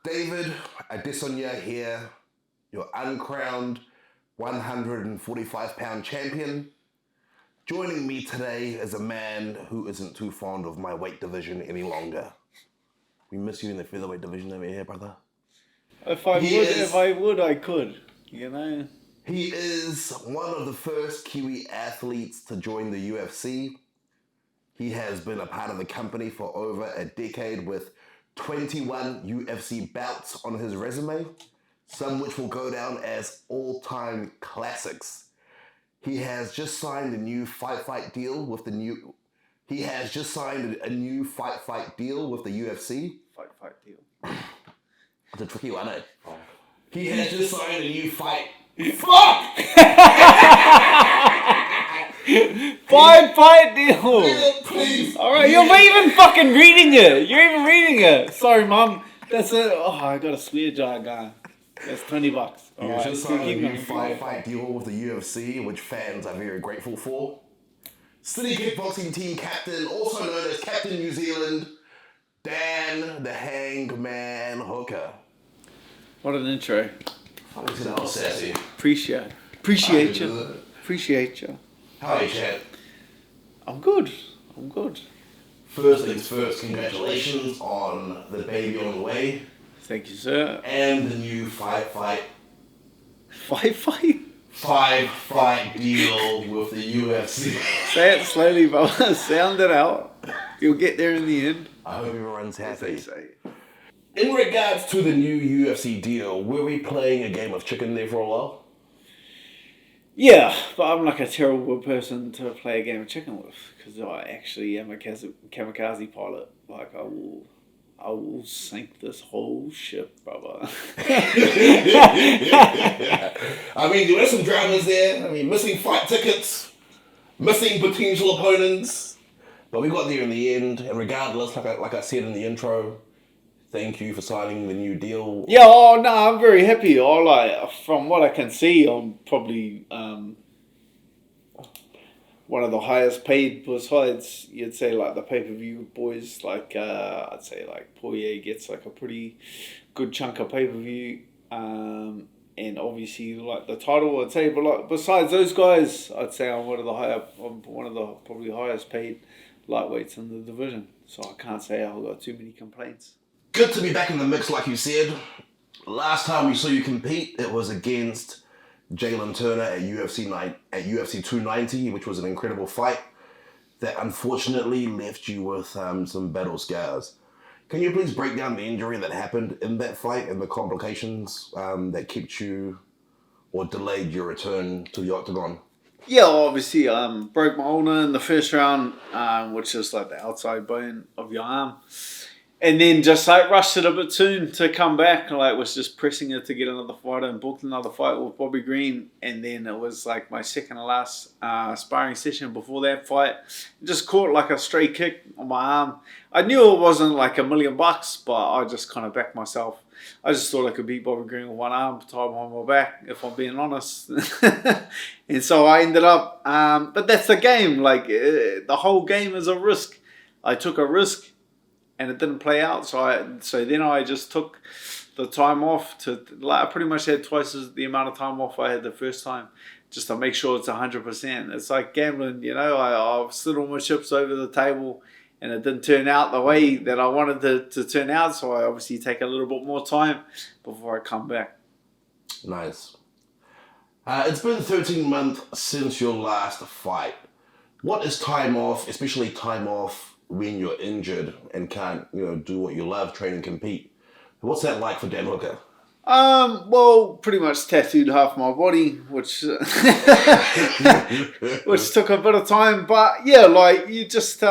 David Adesanya here, your uncrowned 145-pound champion. Joining me today is a man who isn't too fond of my weight division any longer. We miss you in the featherweight division over here, brother. If I would, I could, you know. He is one of the first Kiwi athletes to join the UFC. He has been a part of the company for over a decade with 21 UFC bouts on his resume, some which will go down as all-time classics. He has just signed a new fight deal with the new. He has just signed a new fight deal with the UFC. Fight deal. It's a tricky one, eh? Oh. He has just signed a new fight. Fuck! Fight deal. Please. All right, you're even fucking reading it. You're even reading it. Sorry, Mum. That's it. Oh, I got a swear jar guy. That's $20. He has just signed a new fight deal with the UFC, which fans are very grateful for. City kickboxing team captain, also known as Captain New Zealand, Dan the Hangman Hooker. What an intro. Fucking sassy. Appreciate you. How are you, Chad? I'm good. First things first, congratulations on the baby on the way. Thank you, sir. And the new fight Fight? 5-fight deal with the UFC. Say it slowly, brother. Sound it out. You'll get there in the end. I hope everyone's happy. As they say. In regards to the new UFC deal, were we playing a game of chicken there for a while? Yeah, but I'm like a terrible person to play a game of chicken with because I actually am a kamikaze pilot. Like I will sink this whole ship, brother. I mean, there were some dramas there. I mean, missing fight tickets, missing potential opponents, but we got there in the end. And regardless, like I said in the intro, thank you for signing the new deal. Yeah, I'm very happy. From what I can see, I'm probably one of the highest paid besides, you'd say, like the pay-per-view boys. Like, I'd say, like, Poirier gets, like, a pretty good chunk of pay-per-view. And obviously, like, the title, I'd say. But, like, besides those guys, I'd say I'm one of the probably highest paid lightweights in the division. So I can't say I've got too many complaints. Good to be back in the mix, like you said. Last time we saw you compete, it was against Jalin Turner at UFC 290, which was an incredible fight that unfortunately left you with some battle scars. Can you please break down the injury that happened in that fight and the complications that kept you or delayed your return to the octagon? Yeah, obviously, broke my ulna in the first round, which is like the outside bone of your arm. And then just like rushed it a bit soon to come back. Like was just pressing it to get another fighter and booked another fight with Bobby Green. And then it was like my second to last sparring session before that fight. Just caught like a stray kick on my arm. I knew it wasn't like $1 million, but I just kind of backed myself. I just thought I could beat Bobby Green with one arm, tie behind my back, if I'm being honest. And so I ended up, but that's the game. Like the whole game is a risk. I took a risk. And it didn't play out, so then I just took the time off I pretty much had twice the amount of time off I had the first time, just to make sure it's 100%. It's like gambling, you know. I've slid all my chips over the table, and it didn't turn out the way that I wanted to turn out. So I obviously take a little bit more time before I come back. Nice. It's been 13 months since your last fight. What is time off, especially time off when you're injured and can't, do what you love, train and compete? What's that like for Dan Hooker? Well, pretty much tattooed half my body, which which took a bit of time. But yeah, like you just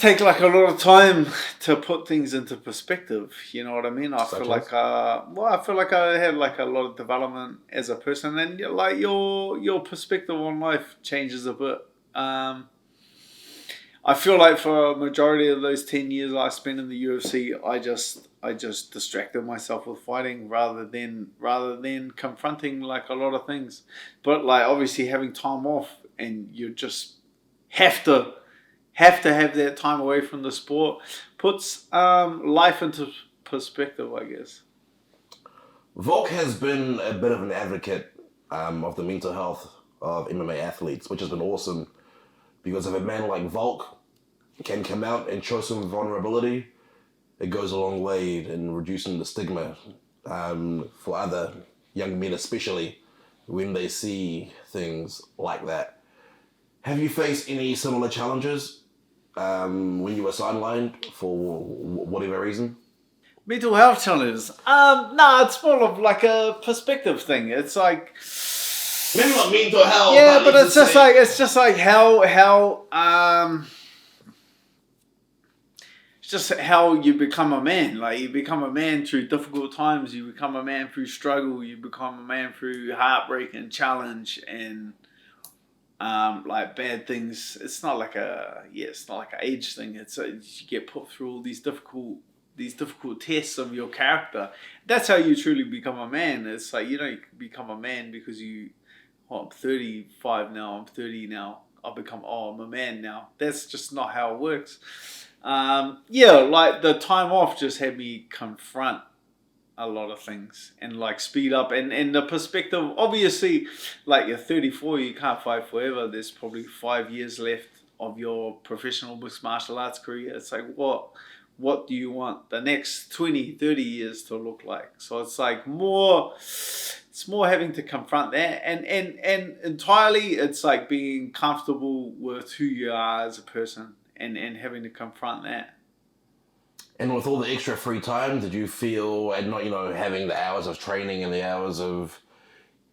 take like a lot of time to put things into perspective. You know what I mean? I feel like I had like a lot of development as a person, and like your perspective on life changes a bit. I feel like for a majority of those 10 years I spent in the UFC, I just distracted myself with fighting rather than confronting like a lot of things. But like obviously having time off and you just have to have to have that time away from the sport puts life into perspective, I guess. Volk has been a bit of an advocate of the mental health of MMA athletes, which has been awesome, because if a man like Volk can come out and show some vulnerability, it goes a long way in reducing the stigma for other young men, especially when they see things like that. Have you faced any similar challenges when you were sidelined for whatever reason? Mental health challenges? No, it's more of like a perspective thing. It's like, maybe not mental health. yeah, but it's just like how it's just how you become a man. Like, you become a man through difficult times. You become a man through struggle. You become a man through heartbreak and challenge and like bad things. It's not like it's not like an age thing. It's you get put through all these difficult tests of your character. That's how you truly become a man. It's like, you don't become a man because I'm 35 now, I'm 30 now, I'm a man now. That's just not how it works. Like the time off just had me confront a lot of things and like speed up and the perspective. Obviously, like, you're 34, you can't fight forever. There's probably 5 years left of your professional mixed martial arts career. It's like, what do you want the next 20, 30 years to look like? So it's like it's more having to confront that, and entirely it's like being comfortable with who you are as a person and having to confront that. And with all the extra free time, did you feel, and not, having the hours of training and the hours of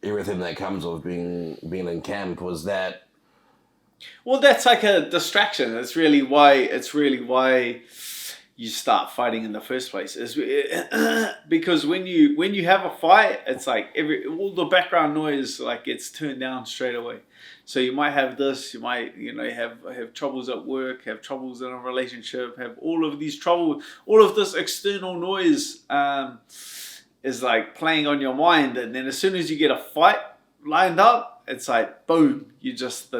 everything that comes with being in camp, was that? Well, that's like a distraction. It's really why you start fighting in the first place, is because when you have a fight, it's like all the background noise like gets turned down straight away. So you might have this, you might have troubles at work, have troubles in a relationship, have all of these troubles, all of this external noise is like playing on your mind, and then as soon as you get a fight lined up, it's like boom, you just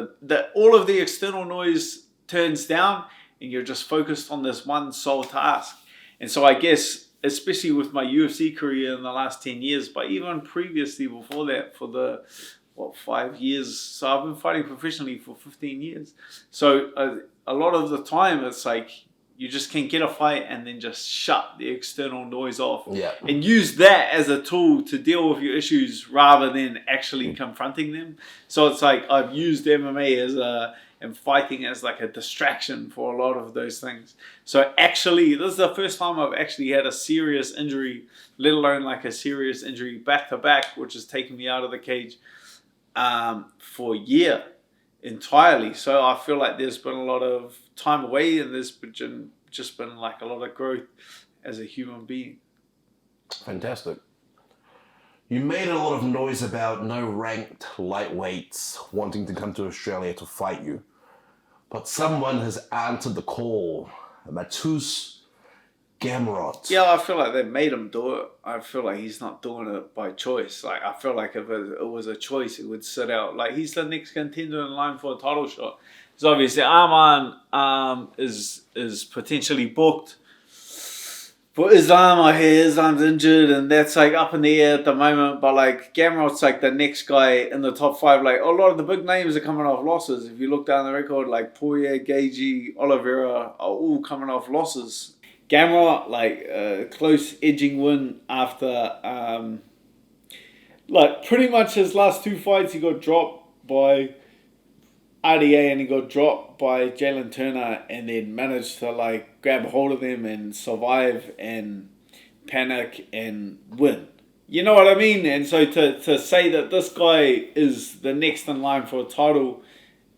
all of the external noise turns down, and you're just focused on this one sole task. And so I guess, especially with my UFC career in the last 10 years, but even previously before that, for the 5 years, so I've been fighting professionally for 15 years. So a lot of the time, it's like you just can get a fight and then just shut the external noise off, and use that as a tool to deal with your issues rather than actually confronting them. So it's like I've used MMA and fighting as like a distraction for a lot of those things. So actually, this is the first time I've actually had a serious injury, let alone like a serious injury back to back, which has taken me out of the cage for a year entirely. So I feel like there's been a lot of time away, and there's just been like a lot of growth as a human being. Fantastic. You made a lot of noise about no ranked lightweights wanting to come to Australia to fight you. But someone has answered the call. Mateusz Gamrot. Yeah, I feel like they made him do it. I feel like he's not doing it by choice. Like, I feel like if it was a choice, it would sit out. Like, he's the next contender in line for a title shot. So obviously, Arman is potentially booked for Islam. I hear Islam's injured, and that's like up in the air at the moment. But like, Gamrot's like the next guy in the top 5. Like, a lot of the big names are coming off losses. If you look down the record, like Poirier, Gaethje, Oliveira are all coming off losses. Gamrot, like a close edging win after like pretty much his last 2 fights, he got dropped by RDA and he got dropped by Jalin Turner, and then managed to like grab a hold of them and survive and panic and win. You know what I mean? And so to say that this guy is the next in line for a title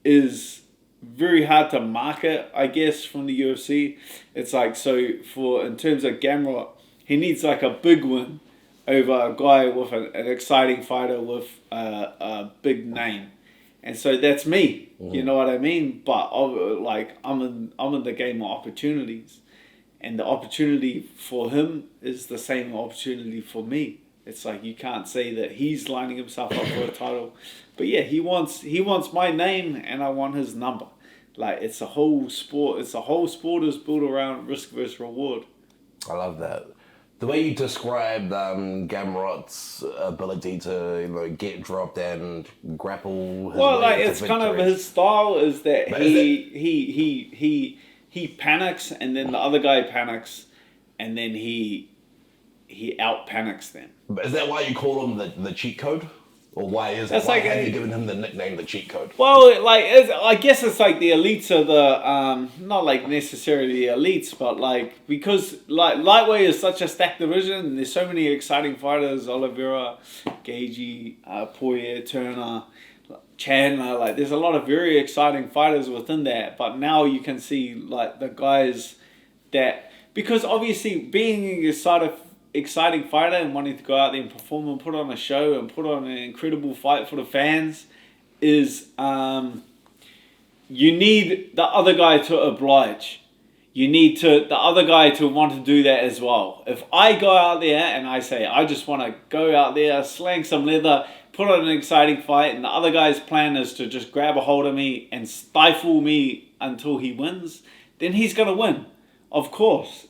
is very hard to market, I guess, from the UFC. It's like, so in terms of Gamrot, he needs like a big win over a guy with an exciting fighter with a big name. And so that's me, you know what I mean? But like, I'm in the game of opportunities, and the opportunity for him is the same opportunity for me. It's like, you can't say that he's lining himself up for a title, but yeah, he wants my name and I want his number. Like, it's a whole sport. It's a whole sport is built around risk versus reward. I love that. The way you described Gamrot's ability to get dropped and grapple his Well, way like, to it's kind of victory. his style is that But he panics, and then the other guy panics, and then he out panics them. But is that why you call him the cheat code? Or why is That's why like have you given him the nickname the cheat code? Well, like, I guess it's like the elites are the not like necessarily the elites, but like, because like lightweight is such a stacked division, and there's so many exciting fighters: Oliveira, Gagey, Poirier, Turner, Chandler. Like, there's a lot of very exciting fighters within that. But now you can see like the guys that, because obviously being exciting fighter and wanting to go out there and perform and put on a show and put on an incredible fight for the fans is you need the other guy to oblige. You need the other guy to want to do that as well. If I go out there and I say, I just want to go out there, slang some leather, put on an exciting fight, and the other guy's plan is to just grab a hold of me and stifle me until he wins, then he's going to win. Of course.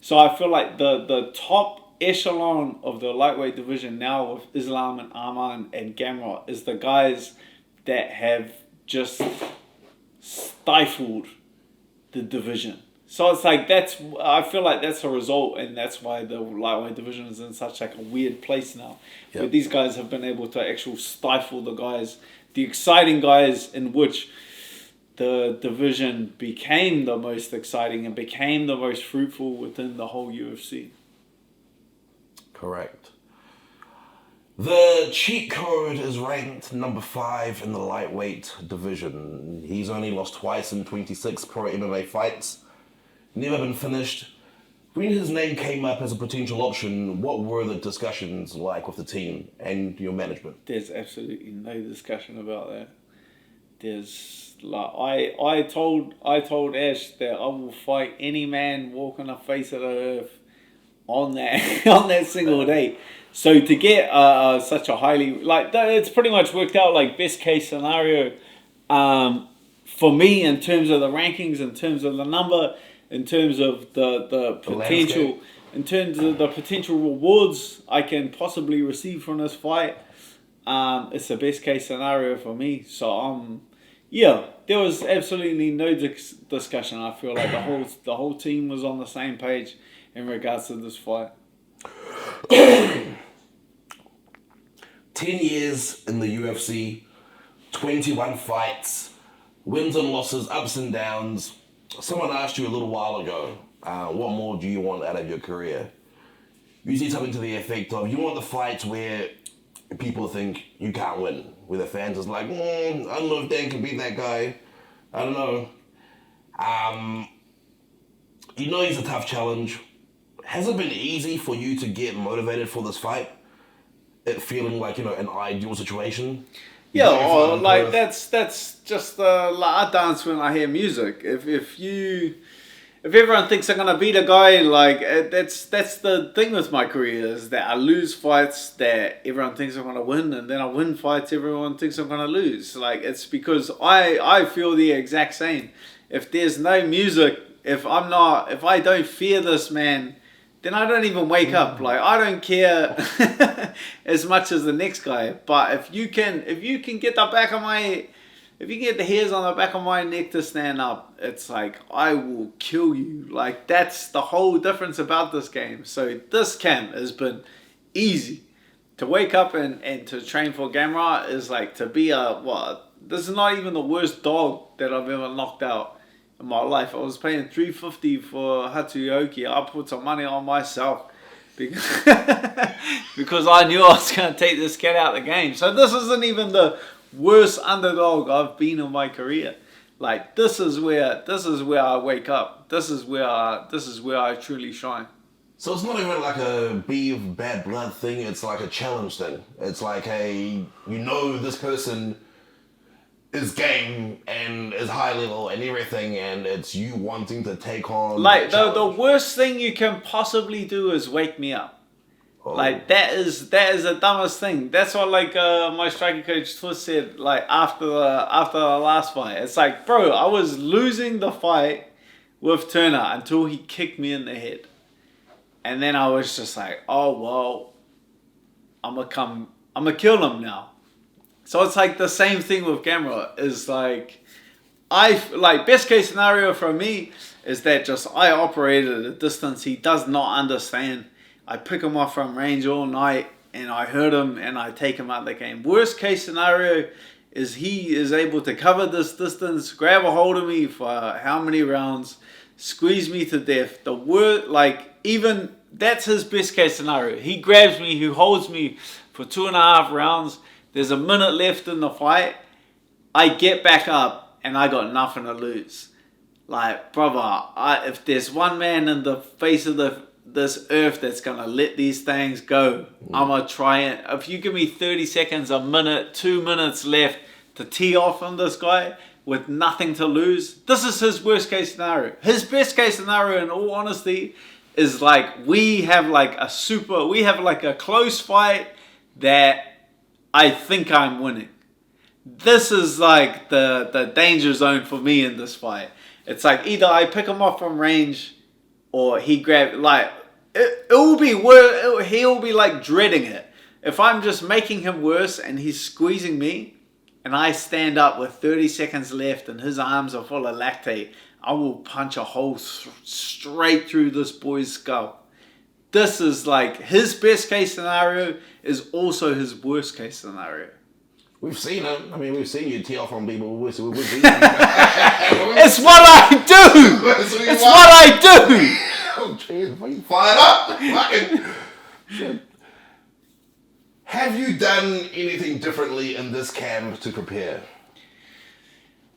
So I feel like the top echelon of the lightweight division now with Islam and Arman and Gamrot is the guys that have just stifled the division. So it's like I feel like that's a result, and that's why the lightweight division is in such like a weird place now. Yep. Where these guys have been able to actually stifle the guys, the exciting guys in which the division became the most exciting and became the most fruitful within the whole UFC. Correct. The cheat code is ranked number 5 in the lightweight division. He's only lost twice in 26 pro MMA fights. Never been finished. When his name came up as a potential option, what were the discussions like with the team and your management? There's absolutely no discussion about that. There's like I told Ash that I will fight any man walking the face of the earth on that on that single day. So to get such a highly, like, it's pretty much worked out like best case scenario for me in terms of the rankings, in terms of the number, in terms of the potential, landscape. in terms of the potential rewards I can possibly receive from this fight. It's the best case scenario for me. So yeah, there was absolutely no discussion. I feel like the whole team was on the same page in regards to this fight. 10 years in the UFC, 21 fights, wins and losses, ups and downs. Someone asked you a little while ago, what more do you want out of your career? You said something to the effect of, you want the fights where people think you can't win, where the fans is like, I don't know if Dan can beat that guy. I don't know. You know he's a tough challenge. Has it been easy for you to get motivated for this fight? It feeling like, an ideal situation? Yeah, or like that's just like I dance when I hear music. If everyone thinks I'm gonna beat a guy, like that's the thing with my career is that I lose fights that everyone thinks I'm gonna win, and then I win fights everyone thinks I'm gonna lose. Like, it's because I feel the exact same. If there's no music, if I don't fear this man, then I don't even wake up. Like, I don't care as much as the next guy. But if you can get the hairs on the back of my neck to stand up, it's like, I will kill you. Like, that's the whole difference about this game. So this camp has been easy. To wake up and to train for Gamrot is like to be this is not even the worst dog that I've ever knocked out in my life. I was paying $350 for Hatsuyoki. I put some money on myself because I knew I was going to take this cat out of the game. So this isn't even the worst underdog I've been in my career. Like, this is where I wake up. This is where I truly shine. So it's not even like a be of bad blood thing, it's like a challenge thing. It's like, hey, this person is game and is high level and everything, and it's you wanting to take on. Like, the worst thing you can possibly do is wake me up. Like that is the dumbest thing. That's what like my striking coach Twist said like after the last fight. It's like, bro, I was losing the fight with Turner until he kicked me in the head. And then I was just like, oh well, I'm gonna kill him now. So it's like the same thing with Gamrot. Is like best case scenario for me is that just I operate at a distance he does not understand. I pick him off from range all night and I hurt him and I take him out of the game. Worst case scenario is he is able to cover this distance, grab a hold of me for how many rounds, squeeze me to death. The word, like, even that's his best case scenario. He grabs me, he holds me for 2.5 rounds. There's a minute left in the fight. I get back up and I got nothing to lose. Like, brother, if there's one man in the face of this earth that's gonna let these things go, I'm gonna try it. If you give me 30 seconds, a minute, 2 minutes left to tee off on this guy with nothing to lose, this is his worst case scenario. His best case scenario, in all honesty, is like we have like a close fight that I think I'm winning. This is like the danger zone for me in this fight. It's like either I pick him off from range or he grab, like, it will be worse. He'll be like dreading it. If I'm just making him worse and he's squeezing me and I stand up with 30 seconds left and his arms are full of lactate, I will punch a hole straight through this boy's skull. This is like his best case scenario is also his worst case scenario. We've seen it. I mean, we've seen you tee off on people. We've seen It's what I do. It's what I do. Oh, jeez, fucking fired up. Fucking. Have you done anything differently in this camp to prepare?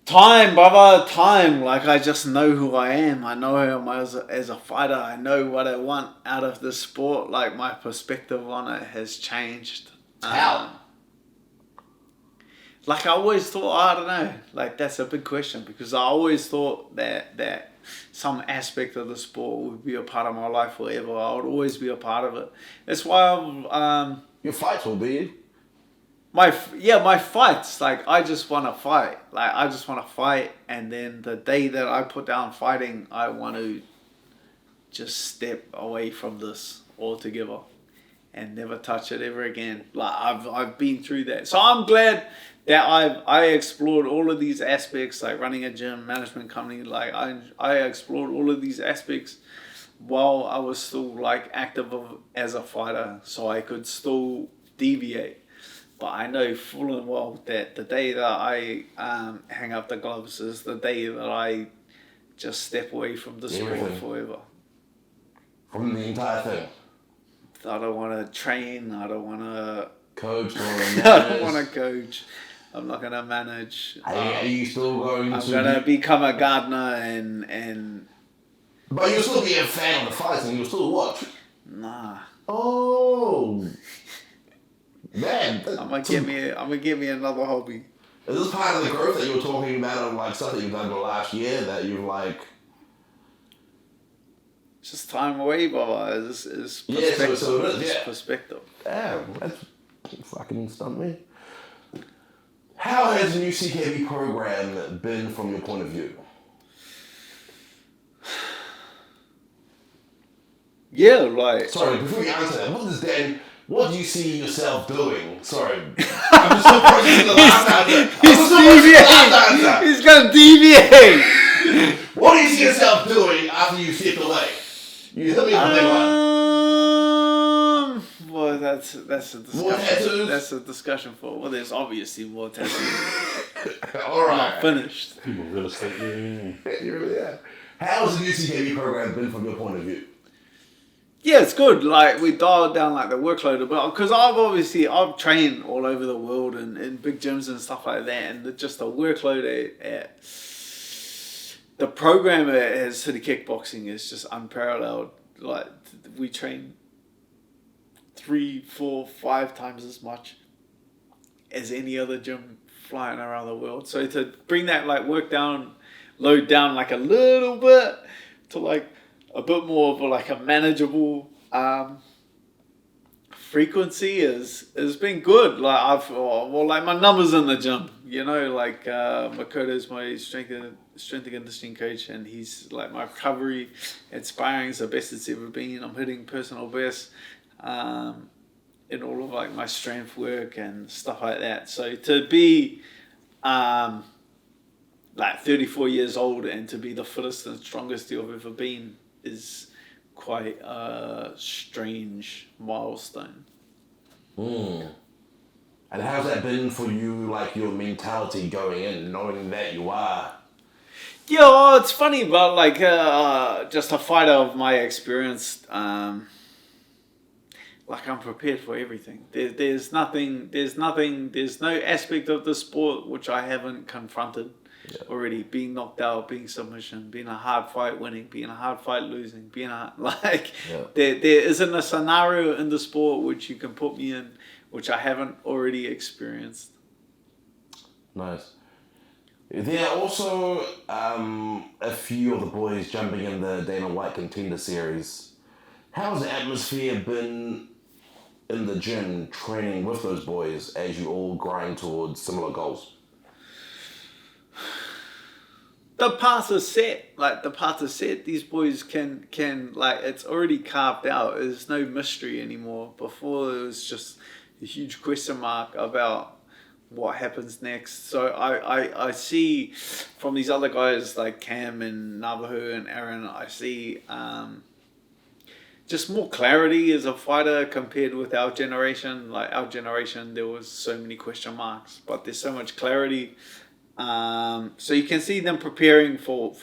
Time, brother, time. Like, I just know who I am. I know who I am as a fighter. I know what I want out of this sport. Like, my perspective on it has changed. How? Like, I always thought, I don't know. Like, that's a big question because I always thought that some aspect of the sport would be a part of my life forever. I would always be a part of it. That's why your fights will be. My fights. Like, I just want to fight. Like, I just want to fight. And then the day that I put down fighting, I want to just step away from this altogether and never touch it ever again. Like, I've been through that. So I'm glad that I explored all of these aspects, like running a gym, management company. Like, I explored all of these aspects while I was still like active as a fighter, so I could still deviate. But I know full and well that the day that I hang up the gloves is the day that I just step away from the sport forever. From the entire thing? I don't want to train. I don't want to coach. I don't want to coach. I'm not going to manage. Are you still going I'm going to become a gardener and... But you'll still be a fan of the fights and you'll still watch? Nah. Oh... Man, I'm gonna get me another hobby. Is this part of the growth that you were talking about of like stuff that you've done in the last year that you've like? It's just time away, brother. It's perspective. Yeah, so it is, yeah. It's perspective. Damn, that's fucking stumped me. How has the new CKB program been from your point of view? Yeah, like. Sorry, before you answer that, what do you see yourself doing? Sorry. I'm just so processing the last answer. He's going to deviate. What do you see yourself doing after you stepped away? You hit me with a big one. Well, that's a discussion. More tattoos? That's a discussion for... Well, there's obviously more tattoos. All right. I'm not finished. People real estate, yeah. You really are. How has the new CKB program been from your point of view? Yeah, it's good. Like, we dialed down like the workload a bit because I've trained all over the world in big gyms and stuff like that, and just the workload at the program at City Kickboxing is just unparalleled. Like, we train 3, 4, 5 times as much as any other gym flying around the world. So to bring that like load down like a little bit to like a bit more of like a manageable frequency has been good. Like like my numbers in the gym, like Makoto's my strength and conditioning coach, and he's like my recovery at sparring is the best it's ever been. I'm hitting personal best in all of like my strength work and stuff like that. So to be like 34 years old and to be the fittest and strongest you've ever been is quite a strange milestone. And how's that been for you, like your mentality going in, knowing that you are? Yeah, well, it's funny, but like just a fighter of my experience, like I'm prepared for everything. There's no aspect of the sport which I haven't confronted already. Being knocked out, being submission, being a hard fight winning, being a hard fight losing, there isn't a scenario in the sport which you can put me in which I haven't already experienced. Nice. There are also a few of the boys jumping in the Dana White Contender series. How's the atmosphere been in the gym training with those boys as you all grind towards similar goals? The path is set. These boys can like, it's already carved out. There's no mystery anymore. Before it was just a huge question mark about what happens next. So I see from these other guys like Cam and Navajo and Aaron, I see just more clarity as a fighter compared with our generation. Like our generation, there was so many question marks, but there's so much clarity. So you can see them preparing for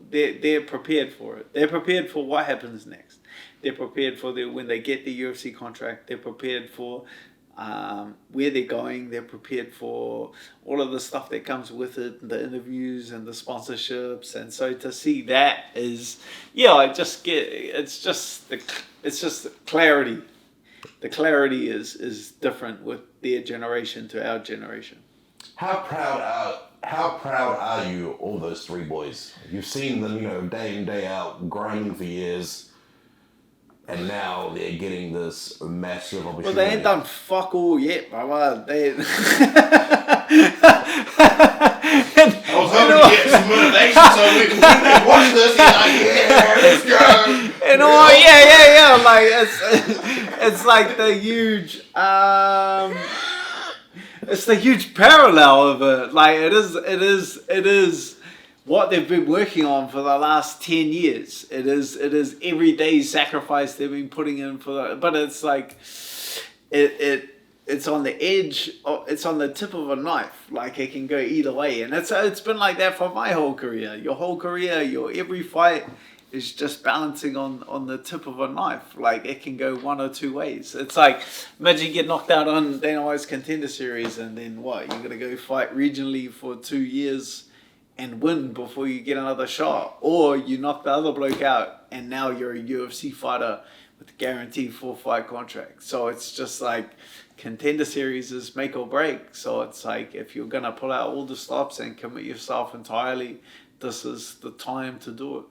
they're prepared for it. They're prepared for what happens next. They're prepared for when they get the UFC contract. They're prepared for where they're going. They're prepared for all of the stuff that comes with it, the interviews and the sponsorships. And so to see that is, it's just clarity. The clarity is different with their generation to our generation. How proud are you, all those three boys? You've seen them, day in, day out, grinding for years, and now they're getting this massive opportunity. Well, they ain't done fuck all yet, brother. I was hoping to get some motivation so we can watch this and like, let's go. You know what? Yeah. Like it's like the huge it's the huge parallel of it. Like it is what they've been working on for the last 10 years. It is everyday sacrifice they've been putting in but it's like it's on the edge, it's on the tip of a knife. Like it can go either way, and it's been like that for my whole career. Your whole career, your every fight is just balancing on the tip of a knife. Like it can go one or two ways. It's like, imagine you get knocked out on Dana White's Contender series, and then what? You're gonna go fight regionally for 2 years and win before you get another shot, or you knock the other bloke out and now you're a UFC fighter with a guaranteed 4-fight contract. So it's just like Contender series is make or break. So it's like, if you're gonna pull out all the stops and commit yourself entirely, this is the time to do it.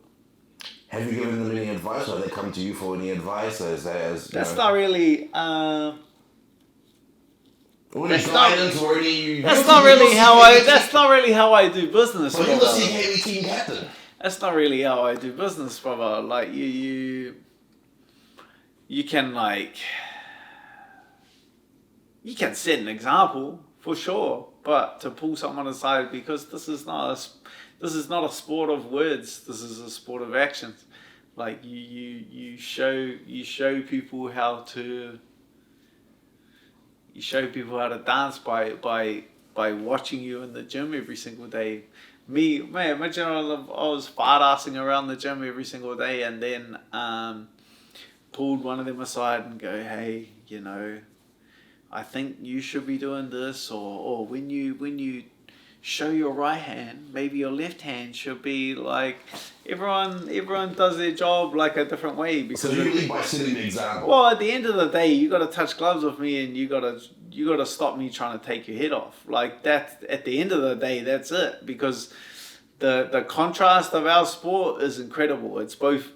Have you given them any advice, or they come to you for any advice? That's not really. That's not really how I do business. Well, you're the CKB team captain. That's not really how I do business, brother. Like you can you can set an example for sure, but to pull someone aside, because this is not a sport of words. This is a sport of actions. Like you show people how to. You show people how to dance by watching you in the gym every single day. Imagine I was fart-assing around the gym every single day, and then pulled one of them aside and go, hey, I think you should be doing this, or when you show your right hand, maybe your left hand should be like, everyone does their job like a different way. Because so you lead by setting the example. Well, at the end of the day, you got to touch gloves with me, and you got to stop me trying to take your head off. Like that. At the end of the day, that's it. Because the contrast of our sport is incredible. It's both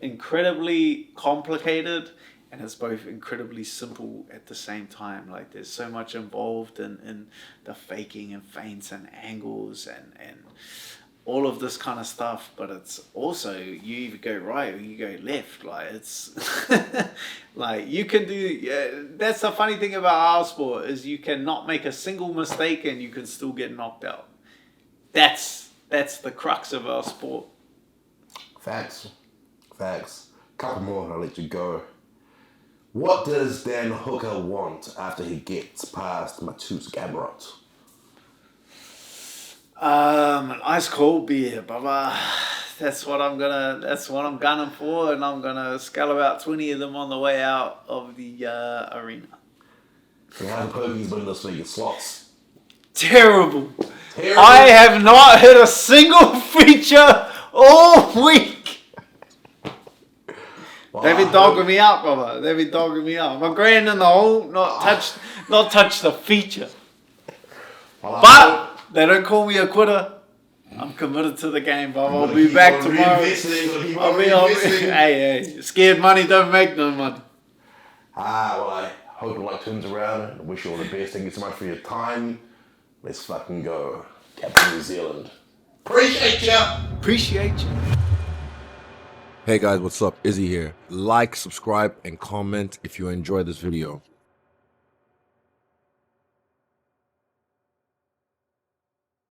incredibly complicated and it's both incredibly simple at the same time. Like there's so much involved in the faking and feints and angles and all of this kind of stuff, but it's also you either go right or you go left. Like it's like you can do. That's the funny thing about our sport is you cannot make a single mistake and you can still get knocked out. That's the crux of our sport. Facts. Couple more, I'll let you go. What does Dan Hooker want after he gets past Mateusz Gamrot? An ice cold beer, brother. That's what I'm gunning for, and I'm gonna scale about 20 of them on the way out of the arena. So how the Pokies been this week in slots? Terrible. I have not hit a single feature all week. Wow. They've been dogging me out, brother. They've been dogging me out. My grand in the hole, not touch the feature. But they don't call me a quitter. I'm committed to the game, brother. I'll be back tomorrow. Hey, scared money don't make no money. Well, I hope your luck turns around. I wish you all the best. Thank you so much for your time. Let's fucking go. Captain New Zealand. Appreciate you. Hey guys, what's up? Izzy here. Like, subscribe, and comment if you enjoyed this video.